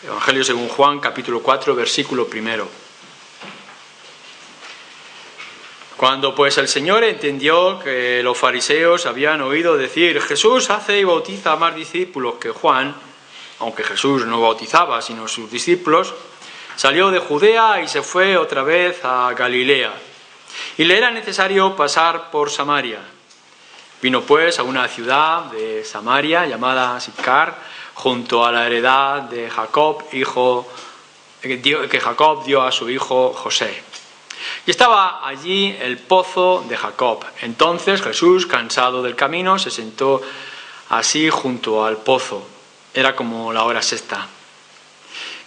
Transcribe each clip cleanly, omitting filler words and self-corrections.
Evangelio según Juan, capítulo 4, versículo 1. Cuando pues el Señor entendió que los fariseos habían oído decir: Jesús hace y bautiza a más discípulos que Juan, aunque Jesús no bautizaba sino sus discípulos, salió de Judea y se fue otra vez a Galilea. Y le era necesario pasar por Samaria. Vino pues a una ciudad de Samaria llamada Sicar, junto a la heredad de Jacob, que Jacob dio a su hijo José. Y estaba allí el pozo de Jacob. Entonces Jesús, cansado del camino, se sentó así junto al pozo. Era como la hora sexta.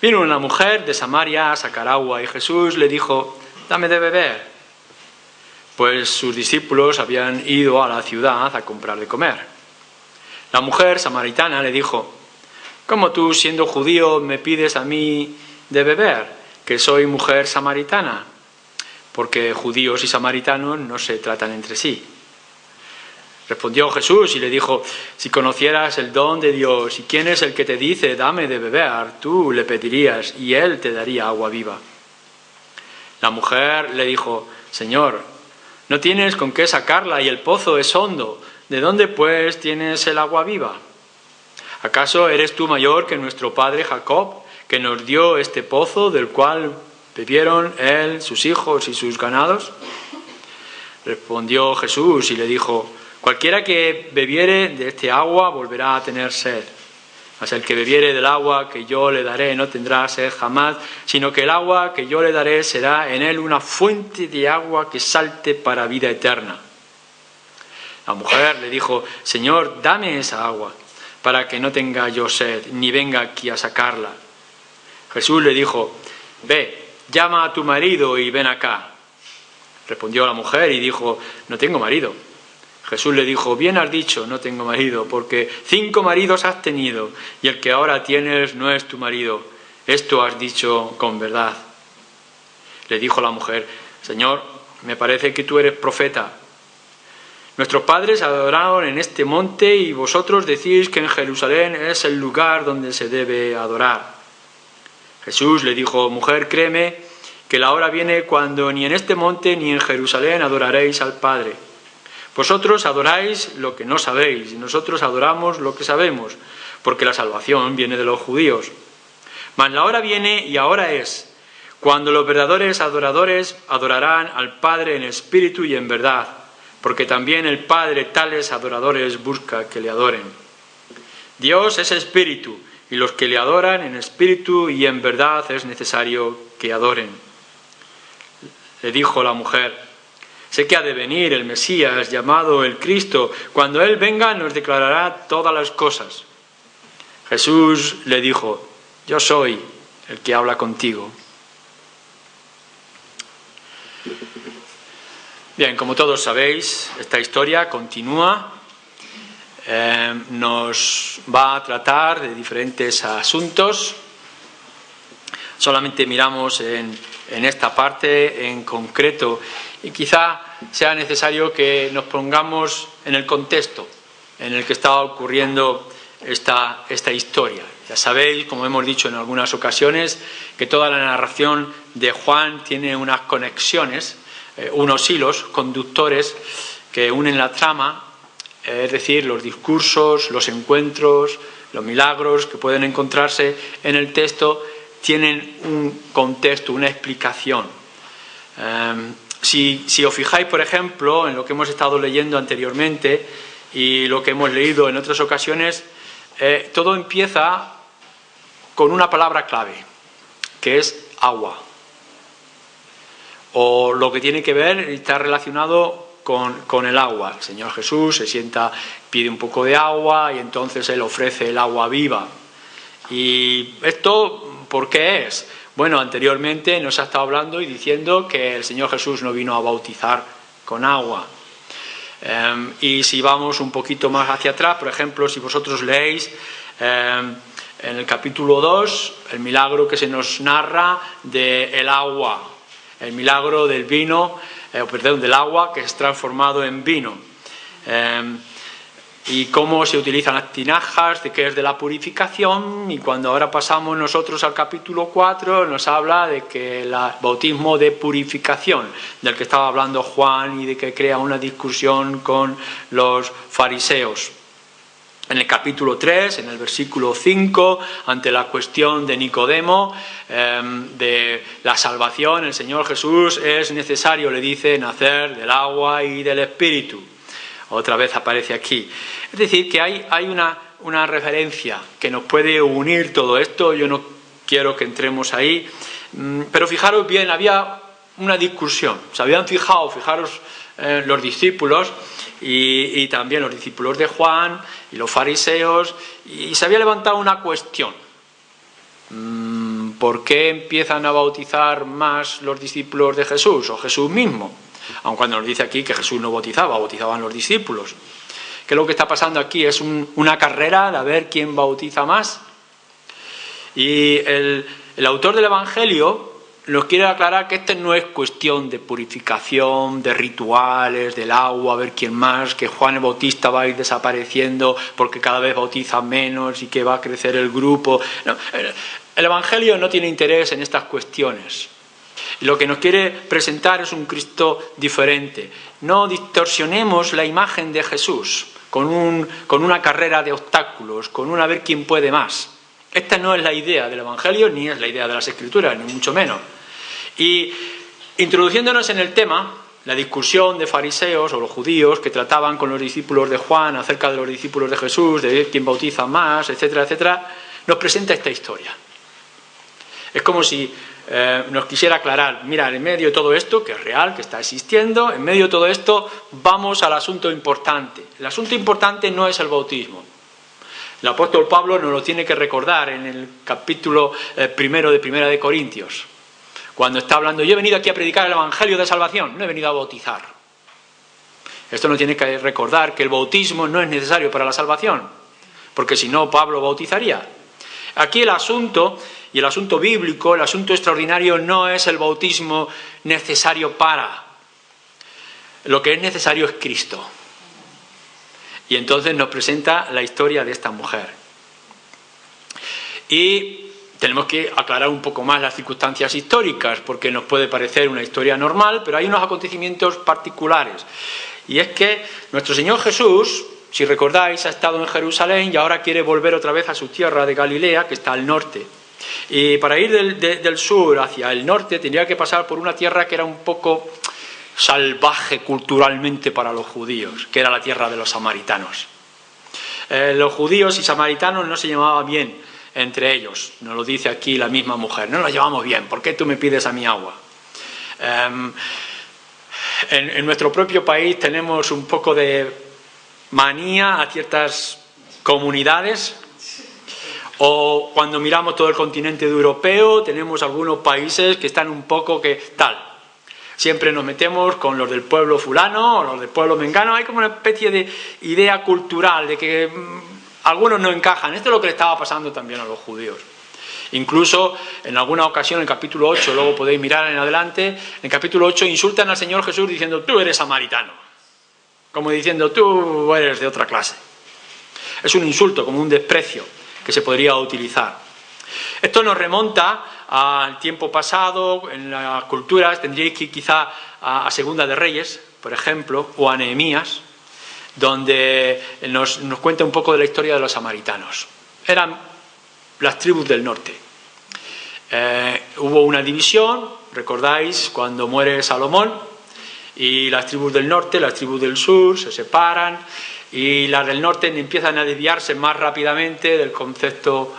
Vino una mujer de Samaria a sacar agua y Jesús le dijo: «Dame de beber», pues sus discípulos habían ido a la ciudad a comprar de comer. La mujer samaritana le dijo: «¿Cómo tú, siendo judío, me pides a mí de beber, que soy mujer samaritana?», porque judíos y samaritanos no se tratan entre sí. Respondió Jesús y le dijo: «Si conocieras el don de Dios y quién es el que te dice: dame de beber, tú le pedirías y él te daría agua viva». La mujer le dijo: «Señor, no tienes con qué sacarla y el pozo es hondo. ¿De dónde pues tienes el agua viva? ¿Acaso eres tú mayor que nuestro padre Jacob, que nos dio este pozo del cual bebieron él, sus hijos y sus ganados?». Respondió Jesús y le dijo: «Cualquiera que bebiere de este agua volverá a tener sed. Mas el que bebiere del agua que yo le daré no tendrá sed jamás, sino que el agua que yo le daré será en él una fuente de agua que salte para vida eterna». La mujer le dijo: «Señor, dame esa agua, para que no tenga yo sed, ni venga aquí a sacarla». Jesús le dijo: «Ve, llama a tu marido y ven acá». Respondió la mujer y dijo: «No tengo marido». Jesús le dijo: «Bien has dicho, no tengo marido, porque 5 maridos has tenido, y el que ahora tienes no es tu marido. Esto has dicho con verdad». Le dijo la mujer: «Señor, me parece que tú eres profeta. Nuestros padres adoraron en este monte y vosotros decís que en Jerusalén es el lugar donde se debe adorar». Jesús le dijo: «Mujer, créeme que la hora viene cuando ni en este monte ni en Jerusalén adoraréis al Padre. Vosotros adoráis lo que no sabéis y nosotros adoramos lo que sabemos, porque la salvación viene de los judíos. Mas la hora viene y ahora es, cuando los verdaderos adoradores adorarán al Padre en espíritu y en verdad, porque también el Padre tales adoradores busca que le adoren. Dios es espíritu, y los que le adoran en espíritu y en verdad es necesario que adoren». Le dijo la mujer: «Sé que ha de venir el Mesías, llamado el Cristo. Cuando Él venga nos declarará todas las cosas». Jesús le dijo: «Yo soy el que habla contigo». Bien, como todos sabéis, esta historia continúa. Nos va a tratar de diferentes asuntos. Solamente miramos en esta parte en concreto y quizá sea necesario que nos pongamos en el contexto en el que está ocurriendo esta historia. Ya sabéis, como hemos dicho en algunas ocasiones, que toda la narración de Juan tiene unas conexiones, unos hilos conductores que unen la trama, es decir, los discursos, los encuentros, los milagros que pueden encontrarse en el texto tienen un contexto, una explicación. Si os fijáis, por ejemplo, en lo que hemos estado leyendo anteriormente y lo que hemos leído en otras ocasiones, todo empieza con una palabra clave, que es agua. O lo que tiene que ver está relacionado con el agua. El Señor Jesús se sienta, pide un poco de agua y entonces Él ofrece el agua viva. ¿Y esto por qué es? Bueno, anteriormente nos ha estado hablando y diciendo que el Señor Jesús no vino a bautizar con agua. Y si vamos un poquito más hacia atrás, por ejemplo, si vosotros leéis en el capítulo 2, el milagro que se nos narra del agua, el milagro del vino, del agua que es transformado en vino. y cómo se utilizan las tinajas, de qué es de la purificación, y cuando ahora pasamos nosotros al capítulo 4 nos habla de que el bautismo de purificación, del que estaba hablando Juan y de que crea una discusión con los fariseos. En el capítulo 3, en el versículo 5, ante la cuestión de Nicodemo, de la salvación, el Señor Jesús es necesario, le dice, nacer del agua y del Espíritu. Otra vez aparece aquí. Es decir, que hay una referencia que nos puede unir todo esto. Yo no quiero que entremos ahí, pero fijaros bien, había una discusión. Se habían fijado, fijaros, los discípulos y también los discípulos de Juan y los fariseos, y se había levantado una cuestión. ¿Por qué empiezan a bautizar más los discípulos de Jesús o Jesús mismo? Aun cuando nos dice aquí que Jesús no bautizaba, bautizaban los discípulos. ¿Qué es lo que está pasando aquí? Es una carrera de a ver quién bautiza más. Y el autor del Evangelio nos quiere aclarar que esta no es cuestión de purificación, de rituales, del agua, a ver quién más, que Juan el Bautista va a ir desapareciendo porque cada vez bautiza menos y que va a crecer el grupo. No, el Evangelio no tiene interés en estas cuestiones. Y lo que nos quiere presentar es un Cristo diferente. No distorsionemos la imagen de Jesús con una carrera de obstáculos, con un a ver quién puede más. Esta no es la idea del Evangelio, ni es la idea de las Escrituras, ni mucho menos. Y introduciéndonos en el tema, la discusión de fariseos o los judíos que trataban con los discípulos de Juan acerca de los discípulos de Jesús, de quién bautiza más, etcétera, etcétera, nos presenta esta historia. Es como si nos quisiera aclarar, mira, en medio de todo esto, que es real, que está existiendo, en medio de todo esto vamos al asunto importante. El asunto importante no es el bautismo. El apóstol Pablo nos lo tiene que recordar en el capítulo 1 de Primera de Corintios, cuando está hablando, yo he venido aquí a predicar el Evangelio de salvación, no he venido a bautizar. Esto nos tiene que recordar que el bautismo no es necesario para la salvación, porque si no Pablo bautizaría. Aquí el asunto, y el asunto bíblico, el asunto extraordinario no es el bautismo necesario para. Lo que es necesario es Cristo. Y entonces nos presenta la historia de esta mujer. Y tenemos que aclarar un poco más las circunstancias históricas, porque nos puede parecer una historia normal, pero hay unos acontecimientos particulares. Y es que nuestro Señor Jesús, si recordáis, ha estado en Jerusalén y ahora quiere volver otra vez a su tierra de Galilea, que está al norte. Y para ir del sur hacia el norte tendría que pasar por una tierra que era un poco salvaje culturalmente para los judíos, que era la tierra de los samaritanos. Los judíos y samaritanos no se llevaban bien entre ellos, nos lo dice aquí la misma mujer, no nos llevamos bien, ¿por qué tú me pides a mí agua? En nuestro propio país tenemos un poco de manía a ciertas comunidades, o cuando miramos todo el continente europeo tenemos algunos países que están un poco que tal. Siempre nos metemos con los del pueblo fulano o los del pueblo mengano. Hay como una especie de idea cultural de que algunos no encajan. Esto es lo que le estaba pasando también a los judíos. Incluso en alguna ocasión, en el capítulo 8, luego podéis mirar en adelante, en el capítulo 8 insultan al Señor Jesús diciendo, tú eres samaritano. Como diciendo, tú eres de otra clase. Es un insulto, como un desprecio que se podría utilizar. Esto nos remonta al tiempo pasado, en las culturas, tendríais que ir quizá a Segunda de Reyes, por ejemplo, o a Nehemías, donde nos cuenta un poco de la historia de los samaritanos. Eran las tribus del norte. Hubo una división, recordáis, cuando muere Salomón, y las tribus del norte, las tribus del sur se separan, y las del norte empiezan a desviarse más rápidamente del concepto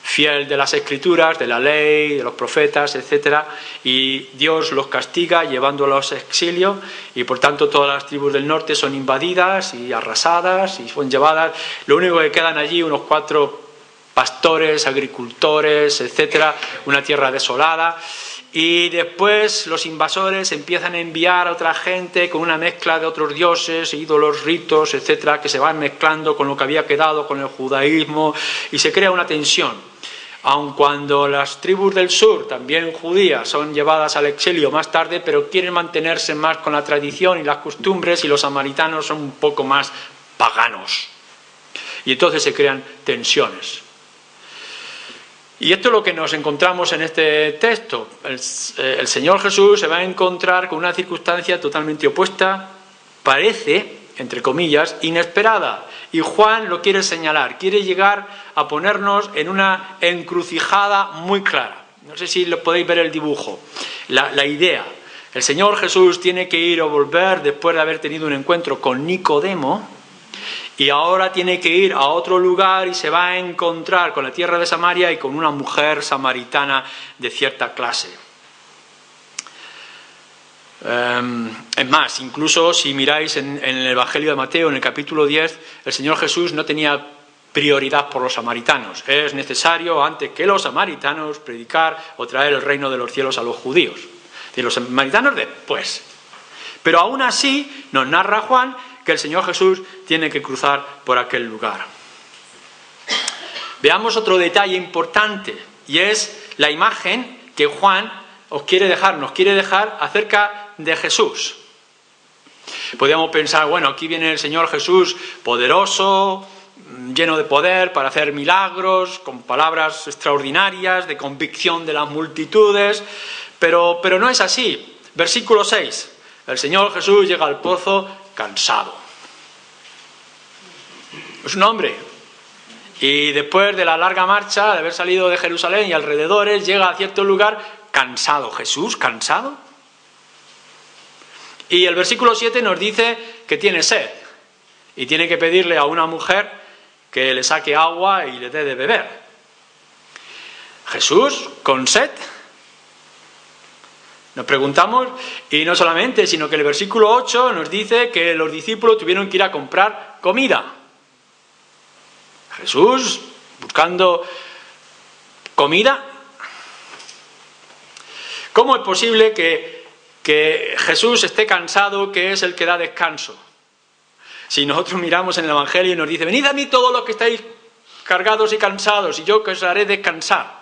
fiel de las escrituras, de la ley, de los profetas, etc. Y Dios los castiga llevándolos a exilio, y por tanto todas las tribus del norte son invadidas y arrasadas y son llevadas. Lo único que quedan allí, unos 4 pastores, agricultores, etc. Una tierra desolada. Y después los invasores empiezan a enviar a otra gente con una mezcla de otros dioses, ídolos, ritos, etcétera, que se van mezclando con lo que había quedado con el judaísmo, y se crea una tensión. Aun cuando las tribus del sur, también judías, son llevadas al exilio más tarde, pero quieren mantenerse más con la tradición y las costumbres, y los samaritanos son un poco más paganos. Y entonces se crean tensiones. Y esto es lo que nos encontramos en este texto. El Señor Jesús se va a encontrar con una circunstancia totalmente opuesta, parece, entre comillas, inesperada. Y Juan lo quiere señalar, quiere llegar a ponernos en una encrucijada muy clara. No sé si lo podéis ver el dibujo, la idea. El Señor Jesús tiene que ir o volver después de haber tenido un encuentro con Nicodemo, y ahora tiene que ir a otro lugar y se va a encontrar con la tierra de Samaria y con una mujer samaritana de cierta clase. Es más, incluso si miráis en el Evangelio de Mateo, en el capítulo 10, el Señor Jesús no tenía prioridad por los samaritanos. Es necesario, antes que los samaritanos, predicar o traer el reino de los cielos a los judíos. Y los samaritanos después. Pero aún así, nos narra Juan que el Señor Jesús tiene que cruzar por aquel lugar. Veamos otro detalle importante, y es la imagen que Juan nos quiere dejar acerca de Jesús. Podríamos pensar, bueno, aquí viene el Señor Jesús poderoso, lleno de poder para hacer milagros, con palabras extraordinarias, de convicción de las multitudes, pero no es así. Versículo 6, el Señor Jesús llega al pozo cansado. Es un hombre. Y después de la larga marcha, de haber salido de Jerusalén y alrededores, llega a cierto lugar cansado. ¿Jesús cansado? Y el versículo 7 nos dice que tiene sed. Y tiene que pedirle a una mujer que le saque agua y le dé de beber. ¿Jesús con sed? Nos preguntamos, y no solamente, sino que el versículo 8 nos dice que los discípulos tuvieron que ir a comprar comida. Jesús buscando comida. ¿Cómo es posible que Jesús esté cansado, que es el que da descanso? Si nosotros miramos en el Evangelio y nos dice, venid a mí todos los que estáis cargados y cansados, y yo que os haré descansar.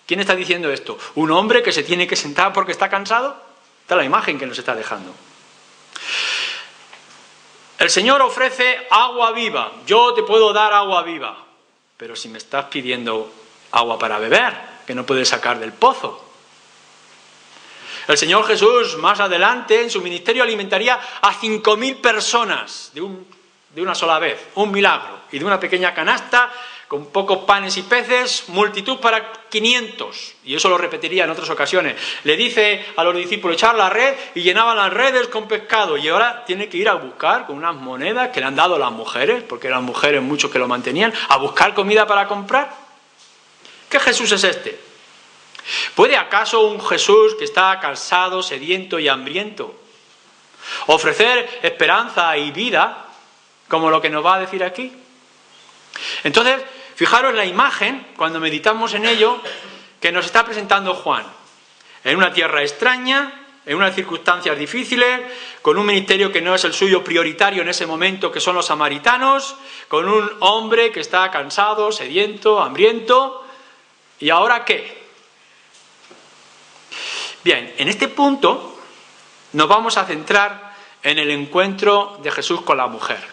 ¿Quién está diciendo esto? ¿Un hombre que se tiene que sentar porque está cansado? Esta es la imagen que nos está dejando. El Señor ofrece agua viva. Yo te puedo dar agua viva. Pero si me estás pidiendo agua para beber, que no puedes sacar del pozo. El Señor Jesús, más adelante, en su ministerio alimentaría a 5.000 personas de una sola vez. Un milagro. Y de una pequeña canasta, con pocos panes y peces, multitud para 500. Y eso lo repetiría en otras ocasiones. Le dice a los discípulos echar la red y llenaban las redes con pescado. Y ahora tiene que ir a buscar con unas monedas que le han dado las mujeres, porque eran mujeres muchos que lo mantenían, a buscar comida para comprar. ¿Qué Jesús es este? ¿Puede acaso un Jesús que está cansado, sediento y hambriento ofrecer esperanza y vida, como lo que nos va a decir aquí? Entonces, fijaros la imagen, cuando meditamos en ello, que nos está presentando Juan. En una tierra extraña, en unas circunstancias difíciles, con un ministerio que no es el suyo prioritario en ese momento, que son los samaritanos, con un hombre que está cansado, sediento, hambriento. ¿Y ahora qué? Bien, en este punto nos vamos a centrar en el encuentro de Jesús con la mujer.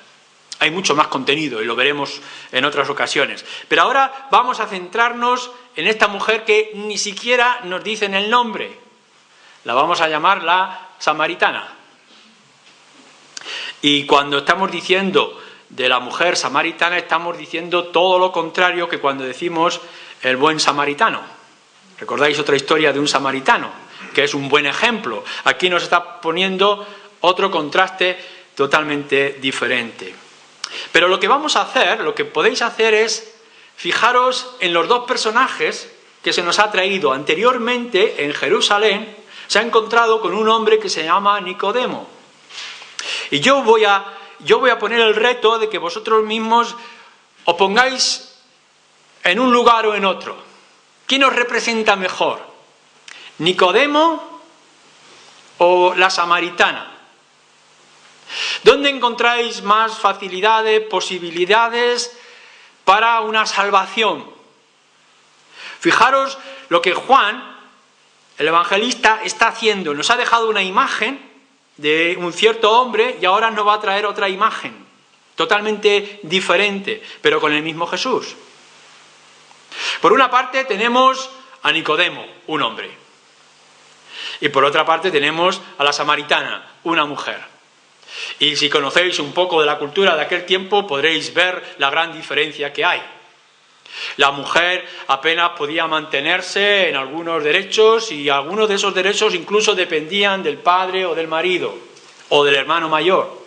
Hay mucho más contenido y lo veremos en otras ocasiones. Pero ahora vamos a centrarnos en esta mujer que ni siquiera nos dicen el nombre. La vamos a llamar la samaritana. Y cuando estamos diciendo de la mujer samaritana, estamos diciendo todo lo contrario que cuando decimos el buen samaritano. ¿Recordáis otra historia de un samaritano? Que es un buen ejemplo. Aquí nos está poniendo otro contraste totalmente diferente. Pero lo que vamos a hacer, lo que podéis hacer es fijaros en los dos personajes que se nos ha traído anteriormente en Jerusalén. Se ha encontrado con un hombre que se llama Nicodemo. Y yo voy a poner el reto de que vosotros mismos os pongáis en un lugar o en otro. ¿Quién os representa mejor? ¿Nicodemo o la samaritana? ¿Dónde encontráis más facilidades, posibilidades para una salvación? Fijaros lo que Juan, el evangelista, está haciendo. Nos ha dejado una imagen de un cierto hombre y ahora nos va a traer otra imagen. totalmente diferente, pero con el mismo Jesús. Por una parte tenemos a Nicodemo, un hombre, y por otra parte tenemos a la samaritana, una mujer. Y si conocéis un poco de la cultura de aquel tiempo, podréis ver la gran diferencia que hay. La mujer apenas podía mantenerse en algunos derechos, y algunos de esos derechos incluso dependían del padre o del marido o del hermano mayor.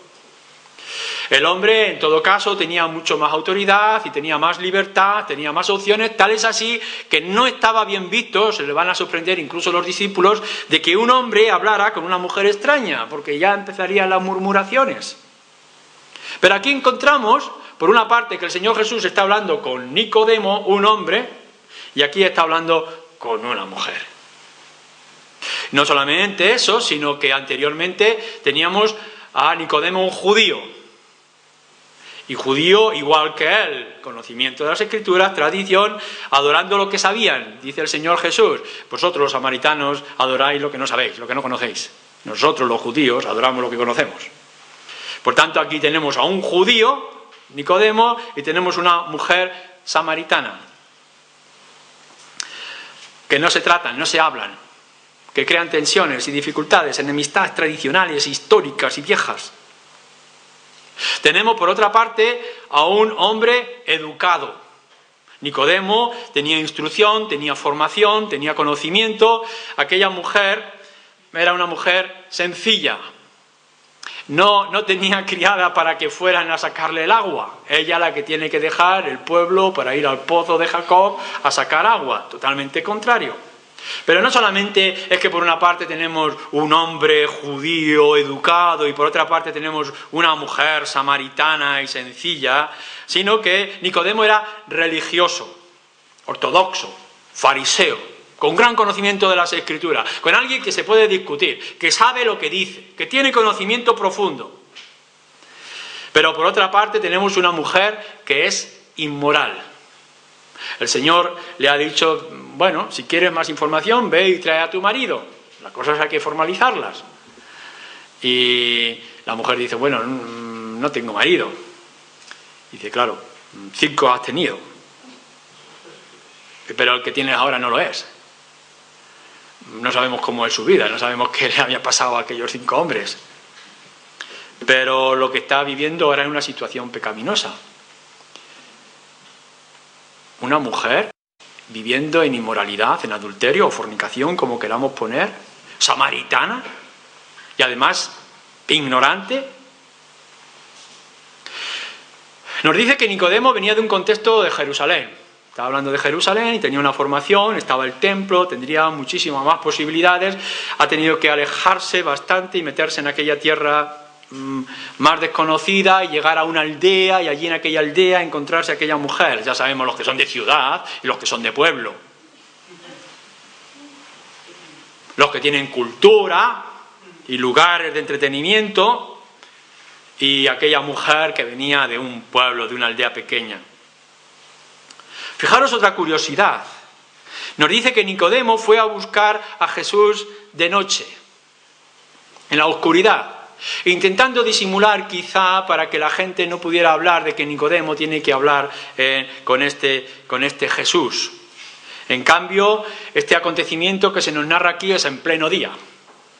El hombre, en todo caso, tenía mucho más autoridad y tenía más libertad, tenía más opciones, tal es así que no estaba bien visto, se le van a sorprender incluso los discípulos, de que un hombre hablara con una mujer extraña, porque ya empezarían las murmuraciones. Pero aquí encontramos, por una parte, que el Señor Jesús está hablando con Nicodemo, un hombre, y aquí está hablando con una mujer. No solamente eso, sino que anteriormente teníamos a Nicodemo, un judío. Y judío igual que él, conocimiento de las Escrituras, tradición, adorando lo que sabían. Dice el Señor Jesús, vosotros los samaritanos adoráis lo que no sabéis, lo que no conocéis. Nosotros los judíos adoramos lo que conocemos. Por tanto, aquí tenemos a un judío, Nicodemo, y tenemos una mujer samaritana. Que no se tratan, no se hablan, que crean tensiones y dificultades, enemistades tradicionales, históricas y viejas. Tenemos, por otra parte, a un hombre educado. Nicodemo tenía instrucción, tenía formación, tenía conocimiento. Aquella mujer era una mujer sencilla. No tenía criada para que fueran a sacarle el agua. Ella la que tiene que dejar el pueblo para ir al pozo de Jacob a sacar agua. Totalmente contrario. Pero no solamente es que por una parte tenemos un hombre judío educado y por otra parte tenemos una mujer samaritana y sencilla, sino que Nicodemo era religioso, ortodoxo, fariseo, con gran conocimiento de las Escrituras, con alguien que se puede discutir, que sabe lo que dice, que tiene conocimiento profundo. Pero por otra parte tenemos una mujer que es inmoral. El Señor le ha dicho, bueno, si quieres más información, ve y trae a tu marido. Las cosas hay que formalizarlas. Y la mujer dice, bueno, no tengo marido. Dice, claro, 5 has tenido. Pero el que tienes ahora no lo es. No sabemos cómo es su vida, no sabemos qué le había pasado a aquellos 5 hombres. Pero lo que está viviendo ahora es una situación pecaminosa. Una mujer viviendo en inmoralidad, en adulterio o fornicación, como queramos poner, samaritana, y además ignorante. Nos dice que Nicodemo venía de un contexto de Jerusalén. Estaba hablando de Jerusalén y tenía una formación, estaba el templo, tendría muchísimas más posibilidades. Ha tenido que alejarse bastante y meterse en aquella tierra más desconocida y llegar a una aldea y allí en aquella aldea encontrarse a aquella mujer. Ya sabemos los que son de ciudad y los que son de pueblo. Los que tienen cultura y lugares de entretenimiento y aquella mujer que venía de un pueblo, de una aldea pequeña. Fijaros otra curiosidad. Nos dice que Nicodemo fue a buscar a Jesús de noche, en la oscuridad, intentando disimular quizá para que la gente no pudiera hablar de que Nicodemo tiene que hablar con este Jesús. En cambio, este acontecimiento que se nos narra aquí es en pleno día,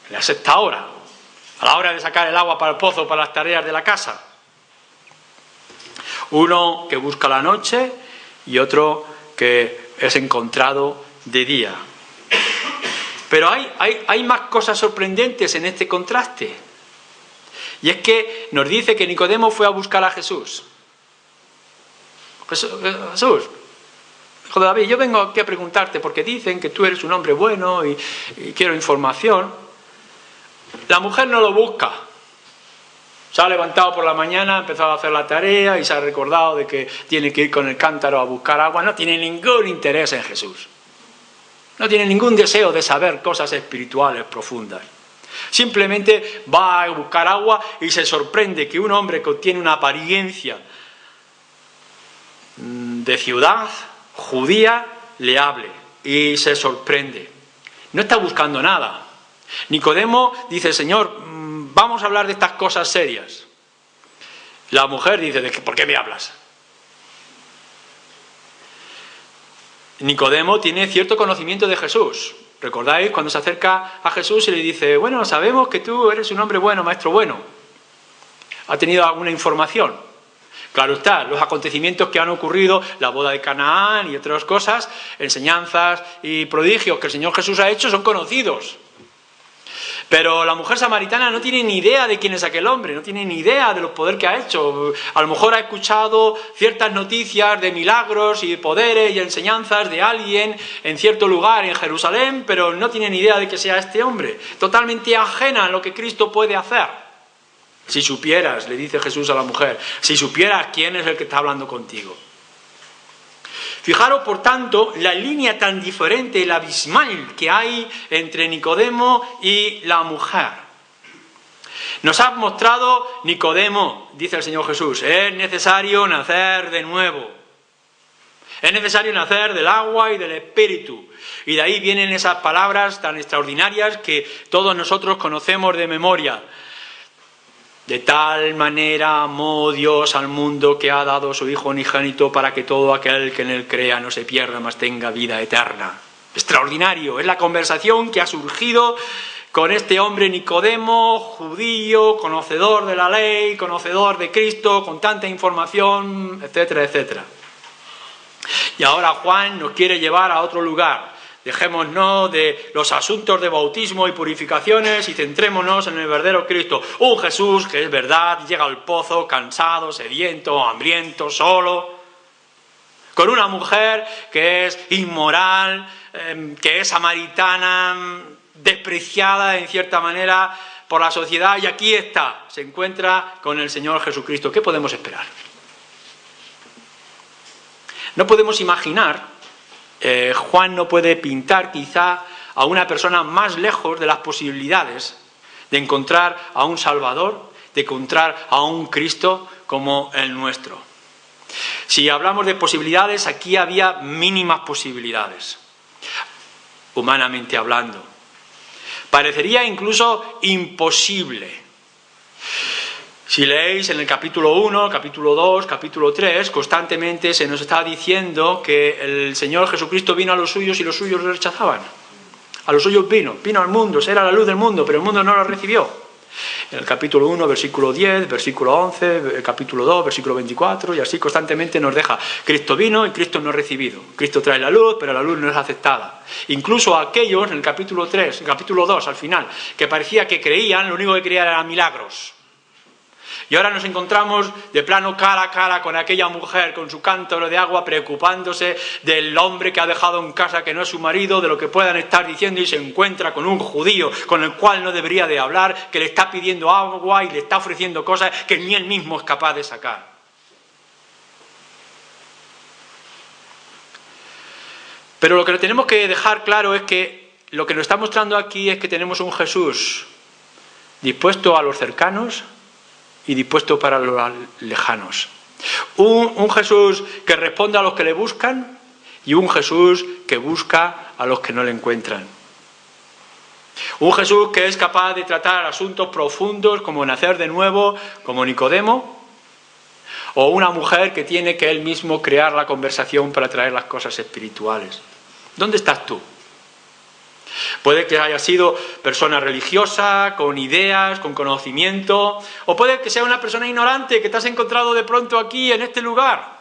en la 6ª hora, a la hora de sacar el agua para el pozo, para las tareas de la casa. Uno que busca la noche y otro que es encontrado de día. Pero hay más cosas sorprendentes en este contraste. Y es que nos dice que Nicodemo fue a buscar a Jesús. Jesús, hijo de David, yo vengo aquí a preguntarte porque dicen que tú eres un hombre bueno y quiero información. La mujer no lo busca. Se ha levantado por la mañana, ha empezado a hacer la tarea y se ha recordado de que tiene que ir con el cántaro a buscar agua. No tiene ningún interés en Jesús. No tiene ningún deseo de saber cosas espirituales profundas. Simplemente va a buscar agua y se sorprende que un hombre que tiene una apariencia de ciudad judía le hable y se sorprende. No está buscando nada. Nicodemo dice, Señor, vamos a hablar de estas cosas serias. La mujer dice, ¿por qué me hablas? Nicodemo tiene cierto conocimiento de Jesús. ¿Recordáis cuando se acerca a Jesús y le dice, bueno, sabemos que tú eres un hombre bueno, maestro bueno? ¿Ha tenido alguna información? Claro está, los acontecimientos que han ocurrido, la boda de Canaán y otras cosas, enseñanzas y prodigios que el Señor Jesús ha hecho son conocidos. Pero la mujer samaritana no tiene ni idea de quién es aquel hombre, no tiene ni idea de los poderes que ha hecho. A lo mejor ha escuchado ciertas noticias de milagros y poderes y enseñanzas de alguien en cierto lugar en Jerusalén, pero no tiene ni idea de que sea este hombre. Totalmente ajena a lo que Cristo puede hacer. Si supieras, le dice Jesús a la mujer, si supieras quién es el que está hablando contigo. Fijaros, por tanto, la línea tan diferente, el abismal que hay entre Nicodemo y la mujer. Nos ha mostrado Nicodemo, dice el Señor Jesús, es necesario nacer de nuevo. Es necesario nacer del agua y del Espíritu. Y de ahí vienen esas palabras tan extraordinarias que todos nosotros conocemos de memoria. De tal manera amó Dios al mundo que ha dado su Hijo unigénito para que todo aquel que en él crea no se pierda, mas tenga vida eterna. Extraordinario, es la conversación que ha surgido con este hombre Nicodemo, judío, conocedor de la ley, conocedor de Cristo, con tanta información, etcétera, etcétera. Y ahora Juan nos quiere llevar a otro lugar. Dejémonos de los asuntos de bautismo y purificaciones y centrémonos en el verdadero Cristo. Un Jesús que es verdad, llega al pozo cansado, sediento, hambriento, solo. Con una mujer que es inmoral, que es samaritana, despreciada en cierta manera por la sociedad. Y aquí está, se encuentra con el Señor Jesucristo. ¿Qué podemos esperar? No podemos imaginar... Juan no puede pintar quizá a una persona más lejos de las posibilidades de encontrar a un Salvador, de encontrar a un Cristo como el nuestro. Si hablamos de posibilidades, aquí había mínimas posibilidades, humanamente hablando. Parecería incluso imposible. Si leéis en el capítulo 1, capítulo 2, capítulo 3, constantemente se nos está diciendo que el Señor Jesucristo vino a los suyos y los suyos lo rechazaban. A los suyos vino al mundo, era la luz del mundo, pero el mundo no lo recibió. En el capítulo 1, versículo 10, versículo 11, capítulo 2, versículo 24, y así constantemente nos deja. Cristo vino y Cristo no es recibido. Cristo trae la luz, pero la luz no es aceptada. Incluso aquellos, en el capítulo 3, en el capítulo 2, al final, que parecía que creían, lo único que creían eran milagros. Y ahora nos encontramos de plano cara a cara con aquella mujer con su cántaro de agua preocupándose del hombre que ha dejado en casa que no es su marido, de lo que puedan estar diciendo, y se encuentra con un judío con el cual no debería de hablar, que le está pidiendo agua y le está ofreciendo cosas que ni él mismo es capaz de sacar. Pero lo que tenemos que dejar claro es que lo que nos está mostrando aquí es que tenemos un Jesús dispuesto a los cercanos y dispuesto para los lejanos. Un Jesús que responde a los que le buscan y un Jesús que busca a los que no le encuentran. Un Jesús que es capaz de tratar asuntos profundos como nacer de nuevo, como Nicodemo, o una mujer que tiene que él mismo crear la conversación para traer las cosas espirituales. ¿Dónde estás tú? Puede que haya sido persona religiosa, con ideas, con conocimiento, o puede que sea una persona ignorante que te has encontrado de pronto aquí, en este lugar.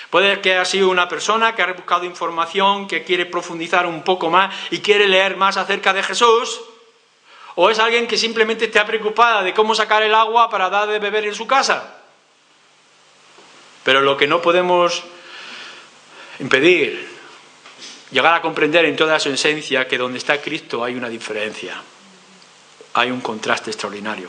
Puede que haya sido una persona que ha buscado información, que quiere profundizar un poco más y quiere leer más acerca de Jesús, o es alguien que simplemente está preocupada de cómo sacar el agua para dar de beber en su casa. Pero lo que no podemos impedir, llegar a comprender en toda su esencia, que donde está Cristo hay una diferencia, hay un contraste extraordinario.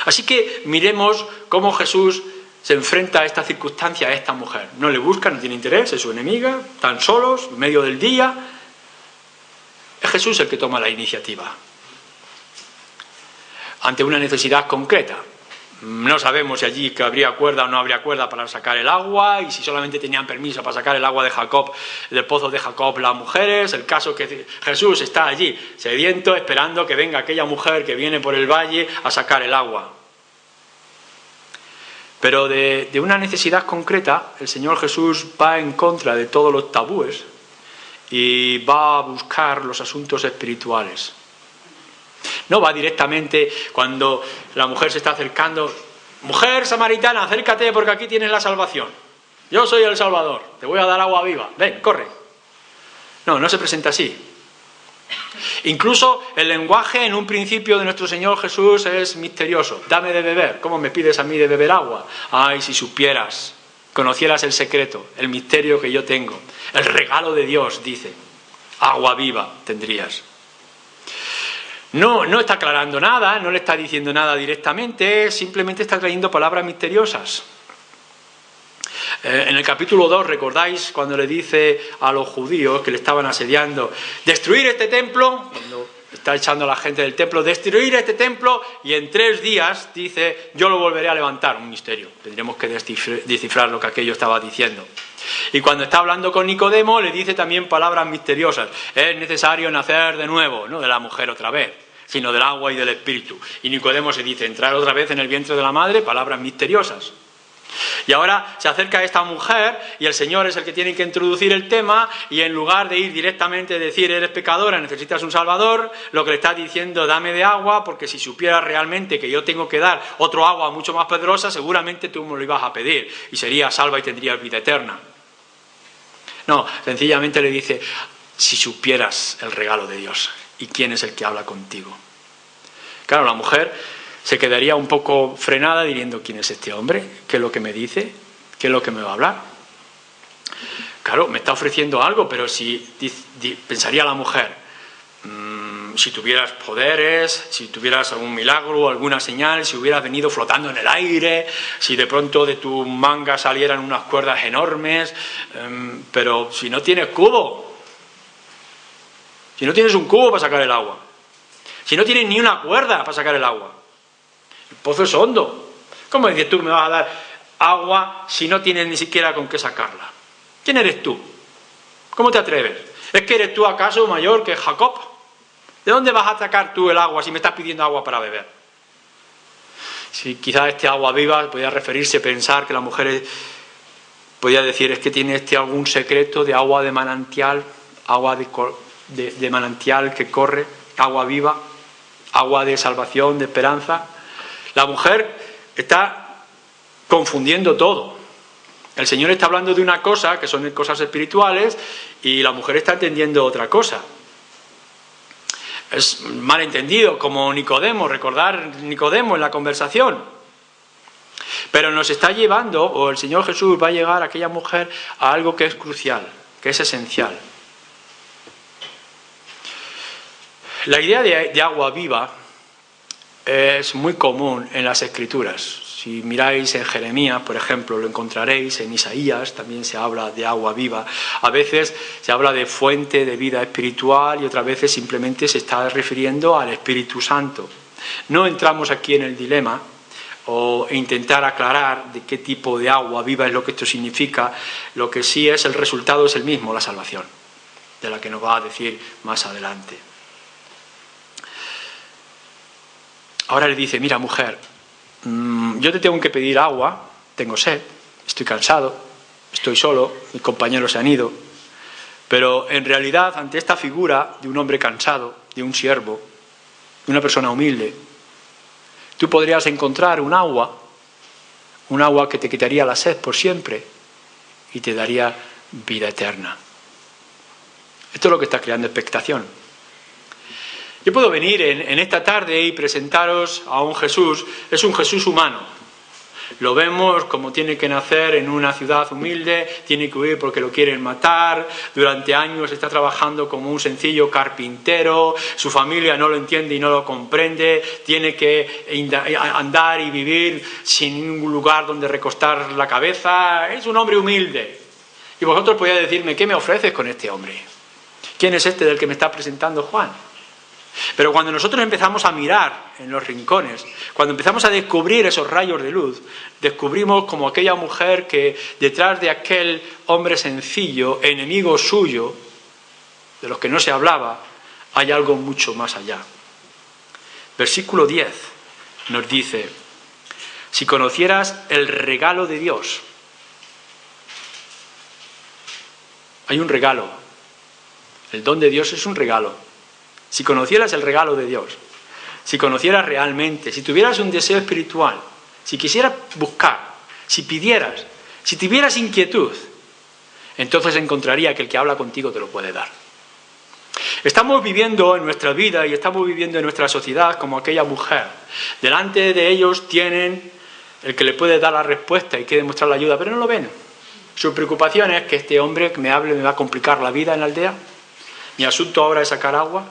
Así que miremos cómo Jesús se enfrenta a esta circunstancia, a esta mujer. No le busca, no tiene interés, es su enemiga, están solos, en medio del día. Es Jesús el que toma la iniciativa ante una necesidad concreta. No sabemos si allí que habría cuerda o no habría cuerda para sacar el agua, y si solamente tenían permiso para sacar el agua de Jacob, del pozo de Jacob, las mujeres. El caso que Jesús está allí, sediento, esperando que venga aquella mujer que viene por el valle a sacar el agua. Pero de una necesidad concreta, el Señor Jesús va en contra de todos los tabúes y va a buscar los asuntos espirituales. No va directamente cuando la mujer se está acercando: mujer samaritana, acércate porque aquí tienes la salvación. Yo soy el Salvador, te voy a dar agua viva, ven, corre. No, no se presenta así. Incluso el lenguaje en un principio de nuestro Señor Jesús es misterioso. Dame de beber. ¿Cómo me pides a mí de beber agua? Ay, si supieras, conocieras el secreto, el misterio que yo tengo, el regalo de Dios, dice. Agua viva tendrías. No está aclarando nada, no le está diciendo nada directamente, simplemente está trayendo palabras misteriosas. En el capítulo 2, ¿recordáis cuando le dice a los judíos que le estaban asediando: destruir este templo? Cuando está echando a la gente del templo, destruir este templo y en 3 días, dice, yo lo volveré a levantar. Un misterio, tendremos que descifrar lo que aquello estaba diciendo. Y cuando está hablando con Nicodemo, le dice también palabras misteriosas. Es necesario nacer de nuevo, no de la mujer otra vez, sino del agua y del espíritu. Y Nicodemo se dice: entrar otra vez en el vientre de la madre, palabras misteriosas. Y ahora se acerca esta mujer y el Señor es el que tiene que introducir el tema, y en lugar de ir directamente a decir eres pecadora, necesitas un Salvador, lo que le está diciendo: dame de agua, porque si supieras realmente que yo tengo que dar otro agua mucho más poderosa, seguramente tú me lo ibas a pedir y serías salva y tendrías vida eterna. No, sencillamente le dice: si supieras el regalo de Dios y quién es el que habla contigo. Claro, la mujer se quedaría un poco frenada diciendo: ¿quién es este hombre? ¿Qué es lo que me dice? ¿Qué es lo que me va a hablar? Claro, me está ofreciendo algo, pero si pensaría la mujer, si tuvieras poderes, si tuvieras algún milagro, alguna señal, si hubieras venido flotando en el aire, si de pronto de tu manga salieran unas cuerdas enormes, pero si no tienes cubo, si no tienes un cubo para sacar el agua, si no tienes ni una cuerda para sacar el agua, el pozo es hondo. ¿Cómo dices tú que me vas a dar agua si no tienes ni siquiera con qué sacarla? ¿Quién eres tú? ¿Cómo te atreves? ¿Es que eres tú acaso mayor que Jacob? ¿De dónde vas a sacar tú el agua si me estás pidiendo agua para beber? Si quizás este agua viva podía referirse, pensar que la mujer podía decir: es que tiene algún secreto de agua de manantial, agua de manantial que corre, agua viva, agua de salvación, de esperanza. La mujer está confundiendo todo. El Señor está hablando de una cosa, que son cosas espirituales, y la mujer está entendiendo otra cosa. Es malentendido, como Nicodemo, recordar Nicodemo en la conversación. Pero nos está llevando, o el Señor Jesús va a llevar a aquella mujer a algo que es crucial, que es esencial. La idea de agua viva es muy común en las Escrituras. Si miráis en Jeremías, por ejemplo, lo encontraréis, en Isaías también se habla de agua viva. A veces se habla de fuente de vida espiritual y otras veces simplemente se está refiriendo al Espíritu Santo. No entramos aquí en el dilema o intentar aclarar de qué tipo de agua viva es lo que esto significa. Lo que sí es el resultado es el mismo, la salvación, de la que nos va a decir más adelante. Ahora le dice: mira, mujer, yo te tengo que pedir agua, tengo sed, estoy cansado, estoy solo, mis compañeros se han ido, pero en realidad ante esta figura de un hombre cansado, de un siervo, de una persona humilde, tú podrías encontrar un agua que te quitaría la sed por siempre y te daría vida eterna. Esto es lo que está creando expectación. Yo puedo venir en esta tarde y presentaros a un Jesús, es un Jesús humano. Lo vemos como tiene que nacer en una ciudad humilde, tiene que huir porque lo quieren matar, durante años está trabajando como un sencillo carpintero, su familia no lo entiende y no lo comprende, tiene que andar y vivir sin ningún lugar donde recostar la cabeza, es un hombre humilde. Y vosotros podéis decirme: ¿qué me ofreces con este hombre? ¿Quién es este del que me está presentando Juan? Pero cuando nosotros empezamos a mirar en los rincones, cuando empezamos a descubrir esos rayos de luz, descubrimos como aquella mujer que detrás de aquel hombre sencillo, enemigo suyo, de los que no se hablaba, hay algo mucho más allá. Versículo 10 nos dice: si conocieras el regalo de Dios. Hay un regalo. El don de Dios es un regalo. Si conocieras el regalo de Dios, si conocieras realmente, si tuvieras un deseo espiritual, si quisieras buscar, si pidieras, si tuvieras inquietud, entonces encontraría que el que habla contigo te lo puede dar. Estamos viviendo en nuestra vida y estamos viviendo en nuestra sociedad como aquella mujer. Delante de ellos tienen el que le puede dar la respuesta y quiere demostrar la ayuda, pero no lo ven. Su preocupación es que este hombre que me hable me va a complicar la vida en la aldea. Mi asunto ahora es sacar agua.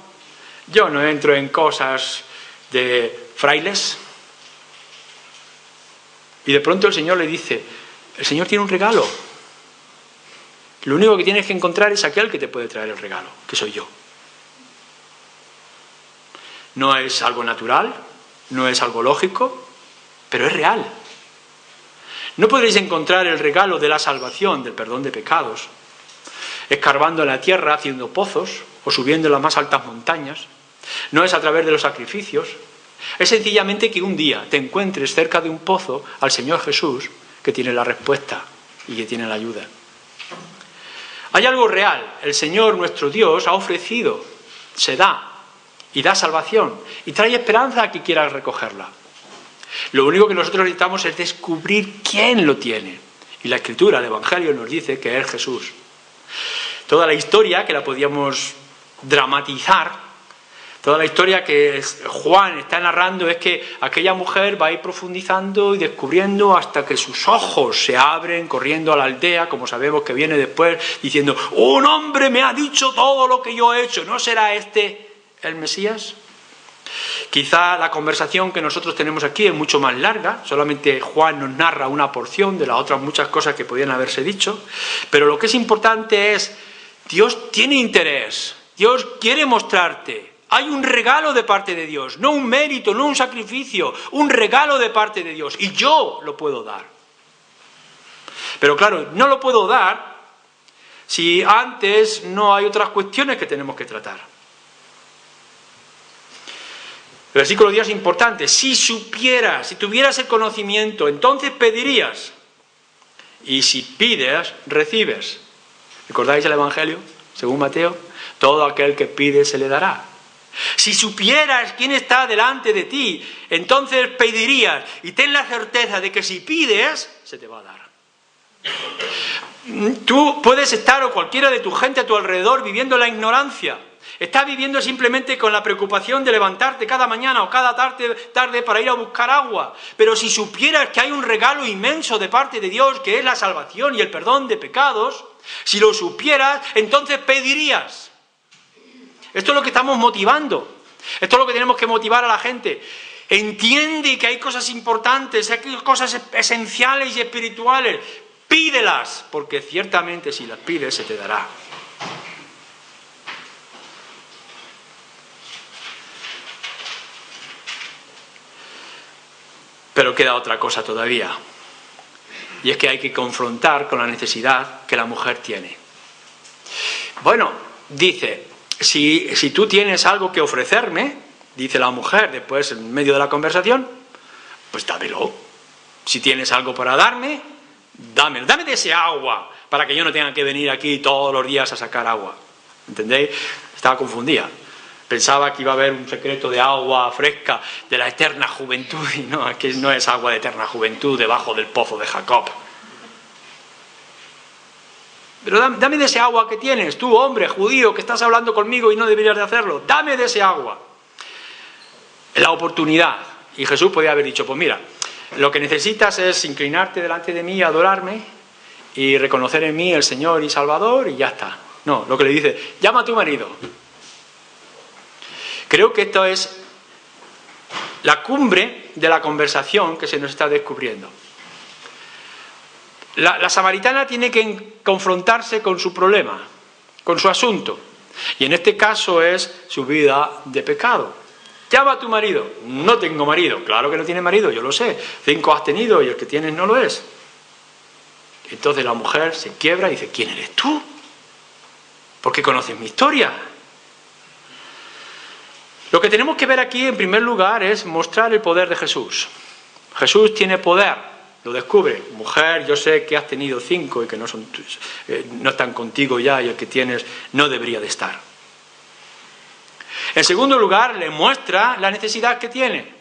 Yo no entro en cosas de frailes. Y de pronto el Señor le dice, el Señor tiene un regalo. Lo único que tienes que encontrar es aquel que te puede traer el regalo, que soy yo. No es algo natural, no es algo lógico, pero es real. No podréis encontrar el regalo de la salvación, del perdón de pecados, escarbando en la tierra, haciendo pozos o subiendo en las más altas montañas. No es a través de los sacrificios. Es sencillamente que un día te encuentres cerca de un pozo al Señor Jesús, que tiene la respuesta y que tiene la ayuda. Hay algo real. El Señor, nuestro Dios, ha ofrecido, se da y da salvación y trae esperanza a quien quiera recogerla. Lo único que nosotros necesitamos es descubrir quién lo tiene. Y la Escritura, el Evangelio, nos dice que es Jesús. Toda la historia, que la podíamos dramatizar, toda la historia que Juan está narrando es que aquella mujer va a ir profundizando y descubriendo hasta que sus ojos se abren corriendo a la aldea, como sabemos que viene después, diciendo, un hombre me ha dicho todo lo que yo he hecho, ¿no será este el Mesías? Quizá la conversación que nosotros tenemos aquí es mucho más larga, solamente Juan nos narra una porción de las otras muchas cosas que podían haberse dicho, pero lo que es importante es, Dios tiene interés, Dios quiere mostrarte, hay un regalo de parte de Dios, no un mérito, no un sacrificio, un regalo de parte de Dios, y yo lo puedo dar. Pero claro, no lo puedo dar si antes no hay otras cuestiones que tenemos que tratar. El versículo 10 es importante. Si supieras, si tuvieras el conocimiento, entonces pedirías. Y si pides, recibes. ¿Recordáis el Evangelio? Según Mateo, todo aquel que pide se le dará. Si supieras quién está delante de ti, entonces pedirías. Y ten la certeza de que si pides, se te va a dar. Tú puedes estar, o cualquiera de tu gente a tu alrededor, viviendo la ignorancia. Estás viviendo simplemente con la preocupación de levantarte cada mañana o cada tarde para ir a buscar agua. Pero si supieras que hay un regalo inmenso de parte de Dios, que es la salvación y el perdón de pecados, si lo supieras, entonces pedirías. Esto es lo que estamos motivando. Esto es lo que tenemos que motivar a la gente. Entiende que hay cosas importantes, hay cosas esenciales y espirituales. Pídelas, porque ciertamente si las pides se te dará. Pero queda otra cosa todavía, y es que hay que confrontar con la necesidad que la mujer tiene. Bueno, dice, si tú tienes algo que ofrecerme, dice la mujer después en medio de la conversación, pues dámelo. Si tienes algo para darme, dámelo. Dame de ese agua, para que yo no tenga que venir aquí todos los días a sacar agua. ¿Entendéis? Estaba confundida. Pensaba que iba a haber un secreto de agua fresca de la eterna juventud, y no, aquí no es agua de eterna juventud debajo del pozo de Jacob. Pero dame de ese agua que tienes, tú hombre judío que estás hablando conmigo y no deberías de hacerlo, dame de ese agua. La oportunidad. Y Jesús podía haber dicho, pues mira, lo que necesitas es inclinarte delante de mí, adorarme y reconocer en mí el Señor y Salvador y ya está. No, lo que le dice, llama a tu marido. Creo que esto es la cumbre de la conversación que se nos está descubriendo. La samaritana tiene que confrontarse con su problema, con su asunto. Y en este caso es su vida de pecado. Llama a tu marido. No tengo marido. Claro que no tiene marido, yo lo sé. 5 has tenido y el que tienes no lo es. Entonces la mujer se quiebra y dice, ¿quién eres tú? ¿Por qué conoces mi historia? Lo que tenemos que ver aquí, en primer lugar, es mostrar el poder de Jesús. Jesús tiene poder, lo descubre. Mujer, yo sé que has tenido 5 y que no están contigo ya, y el que tienes no debería de estar. En segundo lugar, le muestra la necesidad que tiene.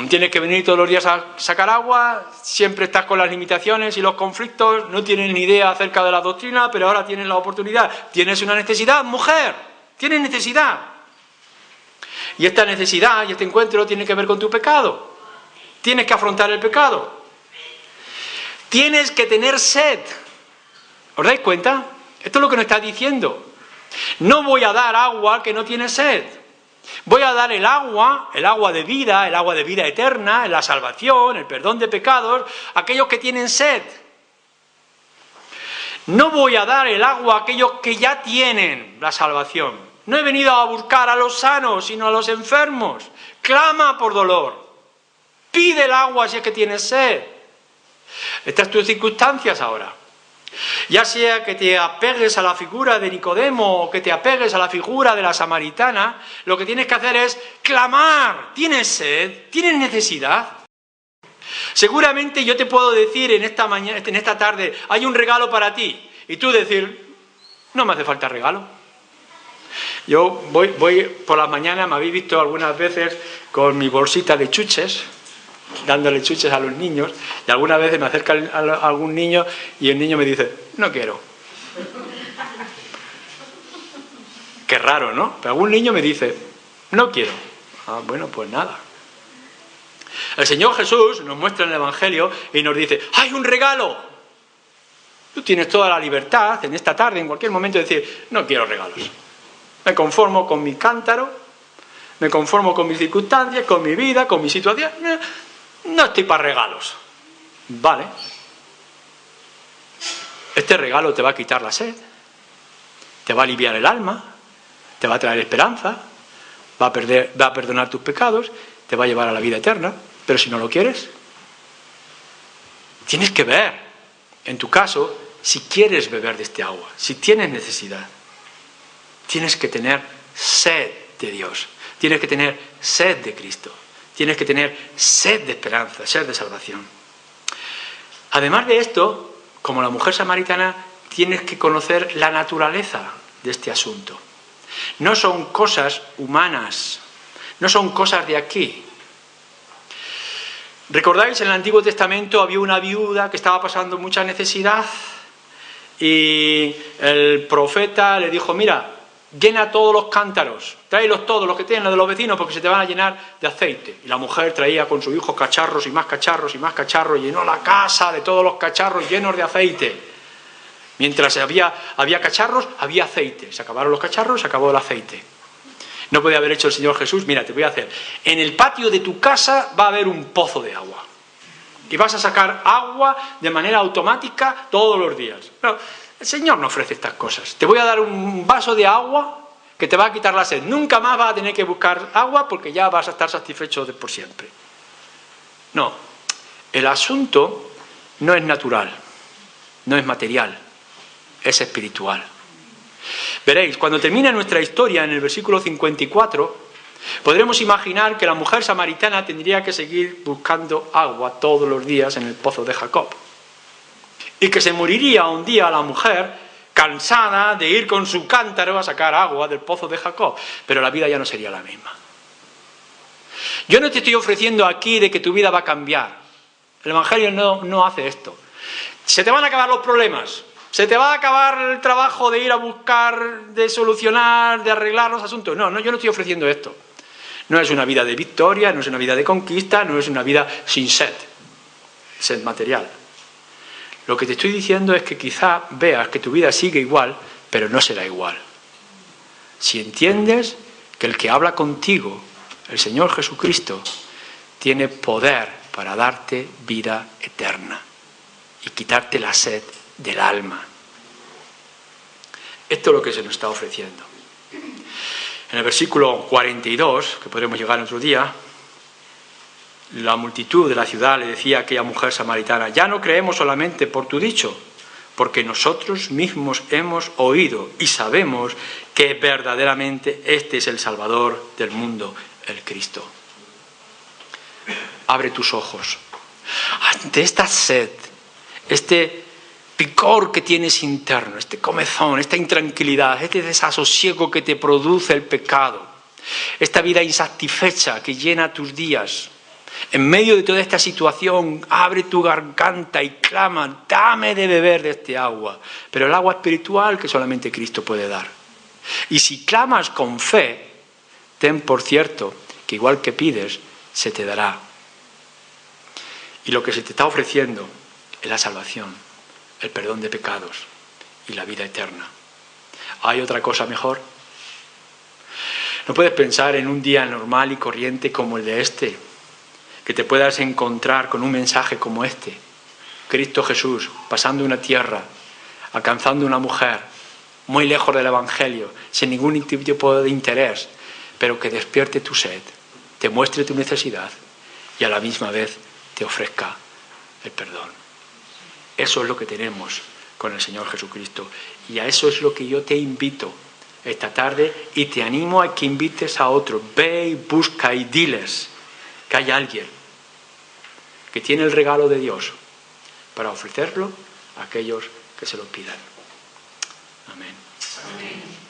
Tienes que venir todos los días a sacar agua, siempre estás con las limitaciones y los conflictos, no tienes ni idea acerca de la doctrina, pero ahora tienes la oportunidad. Tienes una necesidad, mujer, tienes necesidad. Y esta necesidad y este encuentro tiene que ver con tu pecado. Tienes que afrontar el pecado. Tienes que tener sed. ¿Os dais cuenta? Esto es lo que nos está diciendo. No voy a dar agua al que no tiene sed. Voy a dar el agua de vida eterna, la salvación, el perdón de pecados, a aquellos que tienen sed. No voy a dar el agua a aquellos que ya tienen la salvación. No he venido a buscar a los sanos, sino a los enfermos. Clama por dolor. Pide el agua si es que tienes sed. Estas tus circunstancias ahora. Ya sea que te apegues a la figura de Nicodemo o que te apegues a la figura de la samaritana, lo que tienes que hacer es clamar. ¿Tienes sed? ¿Tienes necesidad? Seguramente yo te puedo decir en esta tarde, hay un regalo para ti. Y tú decir, no me hace falta regalo. Yo voy por las mañanas, me habéis visto algunas veces con mi bolsita de chuches, dándole chuches a los niños, y algunas veces me acerca a algún niño y el niño me dice, no quiero. Qué raro, ¿no? Pero algún niño me dice, no quiero. Ah, bueno, pues nada. El Señor Jesús nos muestra en el Evangelio y nos dice, ¡hay un regalo! Tú tienes toda la libertad en esta tarde, en cualquier momento, de decir, no quiero regalos. Me conformo con mi cántaro, me conformo con mis circunstancias, con mi vida, con mi situación. No estoy para regalos. Vale. Este regalo te va a quitar la sed, te va a aliviar el alma, te va a traer esperanza, va a perdonar tus pecados, te va a llevar a la vida eterna. Pero si no lo quieres, tienes que ver, en tu caso, si quieres beber de este agua, si tienes necesidad. Tienes que tener sed de Dios, tienes que tener sed de Cristo, tienes que tener sed de esperanza, sed de salvación. Además de esto, como la mujer samaritana, tienes que conocer la naturaleza de este asunto. No son cosas humanas, no son cosas de aquí. ¿Recordáis? En el Antiguo Testamento había una viuda que estaba pasando mucha necesidad y el profeta le dijo, mira, llena todos los cántaros, tráelos todos, los que tienen, los de los vecinos, porque se te van a llenar de aceite. Y la mujer traía con su hijo cacharros y más cacharros y más cacharros, llenó la casa de todos los cacharros llenos de aceite. Mientras había cacharros, había aceite. Se acabaron los cacharros, se acabó el aceite. No podía haber hecho el Señor Jesús, mira, te voy a hacer, en el patio de tu casa va a haber un pozo de agua. Y vas a sacar agua de manera automática todos los días. No, el Señor no ofrece estas cosas. Te voy a dar un vaso de agua que te va a quitar la sed. Nunca más vas a tener que buscar agua porque ya vas a estar satisfecho de por siempre. No, el asunto no es natural, no es material, es espiritual. Veréis, cuando termina nuestra historia en el versículo 54, podremos imaginar que la mujer samaritana tendría que seguir buscando agua todos los días en el pozo de Jacob. Y que se moriría un día la mujer cansada de ir con su cántaro a sacar agua del pozo de Jacob. Pero la vida ya no sería la misma. Yo no te estoy ofreciendo aquí de que tu vida va a cambiar. El Evangelio no hace esto. Se te van a acabar los problemas. Se te va a acabar el trabajo de ir a buscar, de solucionar, de arreglar los asuntos. No, yo no estoy ofreciendo esto. No es una vida de victoria, no es una vida de conquista, no es una vida sin sed material. Lo que te estoy diciendo es que quizá veas que tu vida sigue igual, pero no será igual. Si entiendes que el que habla contigo, el Señor Jesucristo, tiene poder para darte vida eterna y quitarte la sed del alma. Esto es lo que se nos está ofreciendo. En el versículo 42, que podremos llegar otro día, la multitud de la ciudad le decía a aquella mujer samaritana, ya no creemos solamente por tu dicho, porque nosotros mismos hemos oído y sabemos que verdaderamente este es el Salvador del mundo, el Cristo. abre tus ojos. Ante esta sed, este picor que tienes interno, este comezón, esta intranquilidad, este desasosiego que te produce el pecado, esta vida insatisfecha que llena tus días, en medio de toda esta situación, abre tu garganta y clama, dame de beber de este agua, pero el agua espiritual que solamente Cristo puede dar. Y si clamas con fe, ten por cierto que igual que pides, se te dará. Y lo que se te está ofreciendo es la salvación, el perdón de pecados y la vida eterna. ¿Hay otra cosa mejor? No puedes pensar en un día normal y corriente como el de este, que te puedas encontrar con un mensaje como este. Cristo Jesús pasando una tierra, alcanzando una mujer, muy lejos del Evangelio, sin ningún tipo de interés, pero que despierte tu sed, te muestre tu necesidad y a la misma vez te ofrezca el perdón. Eso es lo que tenemos con el Señor Jesucristo. Y a eso es lo que yo te invito esta tarde y te animo a que invites a otros. Ve y busca y diles que hay alguien que tiene el regalo de Dios para ofrecerlo a aquellos que se lo pidan. Amén. Amén.